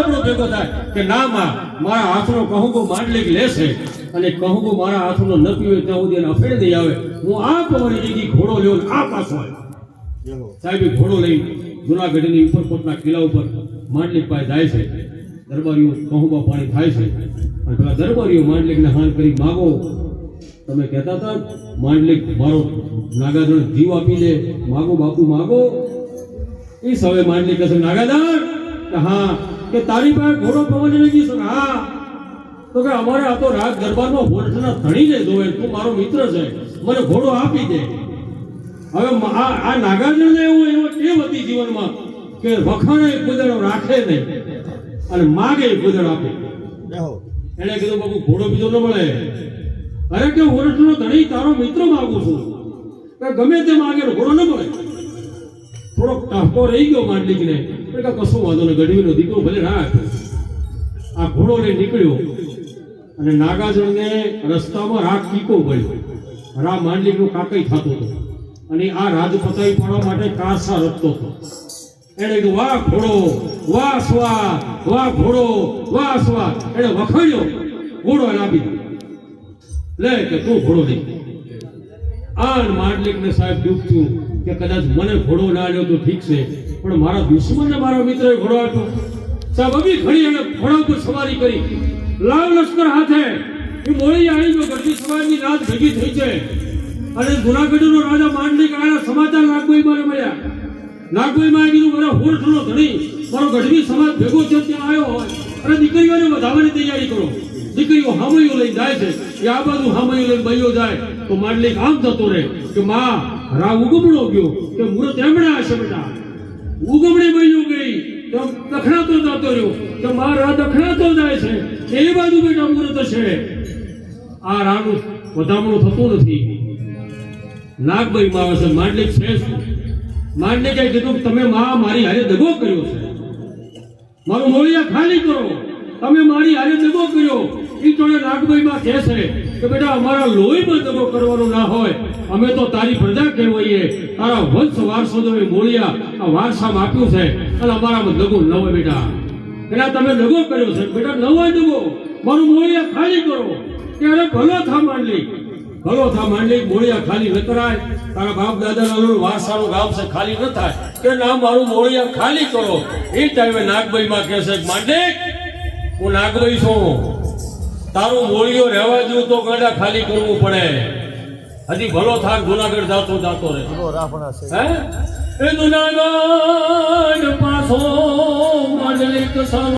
આપણો ભેગો થાય કે ના માં મારા હાથનો કહુંગો માંડલિક લેશે અને કહુંગો મારા હાથનો ન પીવે ત્યાં સુધી એને અફેડ દઈ આવે હું આ તમારી જગ્યાએ ઘોડો લ્યો આ પાછો આવ્યો સાહેબ ઘોડો લઈ જુનાગઢની ઉપરકોટના કિલ્લા ઉપર માંડલિક પાસે જાય છે દરબારીઓ કહુંબા પાણી થાય છે અને પેલા દરબારીઓ માંડલિકને હાન કરી માગો તમે કહેતા હતા માંડલિક મારો નાગાધણ જીવ આપી દે માગો બાપુ માગો એ સવે માંડલિક કહે નાગાધણ કે હા કે તારી પાસે ઘોડો પવન લઈ શકે હા તો કે અમારે આ તો રાજ દરબારમાં હોઠના ધણીને જોવે તું મારો મિત્ર છે મને ઘોડો આપી દે હવે આ નાગાધણને એવો ટેવ હતી જીવનમાં કે વખાણે કુદડો રાખે નહીં અને માગે કુદડ આપે એને કીધું બાપુ ઘોડો બીજો ન મળે અરે કે હોઠનો ધણી તારો મિત્ર માગું છું કે ગમે તે માગે ઘોડો ન મળે થોડોક ટાંકો રહી ગયો માંડલિકને કે કશું વાંધો ને ગઢવીનો દીકરો ભલે રાખ આ ઘોડો લઈ નીકળ્યો અને નાગાજણને રસ્તામાં રાખ કીકો પડ્યો રા માંડલિકનું કાકઈ થતો હતો અને આ રાજ પતાવી પાડવા માટે કાસા રખતો હતો એને કીધું વાહ ઘોડો વાહ સ્વાદ વાહ ઘોડો વાહ સ્વાદ એને વખાણ્યો ઘોડો એને આપી દીધો લે કે તું ઘોડો લઈ આન માંડલિકને સાહેબ દુઃખ થયું કે કદાચ મને ઘોડો ના આવ્યો તો ઠીક છે પણ મારા દુશ્મનને મારા મિત્રએ ઘોડો આપ્યો સાહેબ અભી ઘડી એને ઘોડા ઉપર સવારી કરી લાવ લશ્કર હાથે એ મોળી આવી ગયો ગઢવી સવારની રાત ભેગી થઈ છે અને જુનાગઢનો રાજા માંડલિક આના સમાચાર નાગભાઈ મળ્યા નાગભાઈ કીધું મારા હોઠનો ધણી મારો ગઢવી સમાજ ભેગો છે ત્યાં આવ્યો હોય અને દીકરીઓને વધાવવાની તૈયારી કરો દીકરીઓ હામૈયો લઈને જાય છે એ આ બાજુ હામૈયો લઈને બૈયો જાય તો માંડલિક આમ જતો રહે કે માં રા ઉગમણો ગયો કે મુરત એમણે હશે બેટા ઉગમણી બૈયો ગઈ તો દખણાતો જતો રહ્યો કે માં રા દખણાતો જાય છે એ બાજુ બેટા મુરત હશે આ રાનું વધામણું થતું નથી નાગભાઈ માં આવે છે માંડલિક છે માંડલિકે કીધું તમે માં મારી હારે દગો કર્યો છે મારું મોળિયા ખાલી કરો તમે મારી હારે દગો કર્યો ઈ જોડે નાગભાઈ માં કહે છે કે બેટા અમારા લોહીમાં દગો કરવાનો ના હોય અમે તો તારી પ્રજા કહેવાઈએ તારા વંશ વારસોએ મોળિયા આ વારસામાં આપ્યું છે અને અમારામાં દગો ન હોય બેટા એટલે તમે દગો કર્યો છે બેટા ન હોય દગો મારું મોળિયા ખાલી કરો ત્યારે ભલો થા માંડલિક ભલો થા માંડલિક મોળિયા ખાલી ન કરાય તારા બાપ દાદાના વારસાનું ગામ છે ખાલી ન થાય કે ના મારું મોળિયા ખાલી કરો એ ટાઈમે નાગભાઈ માં કહે છે માંડલિક હું નાગભાઈ છું તારું મોળિયો રહેવા જેવું તો ગાડા ખાલી કરવું પડે હજી ભલો થાક જુનાગઢ જાતો રહે હે એ જુનાગઢ પાછો માંડલિક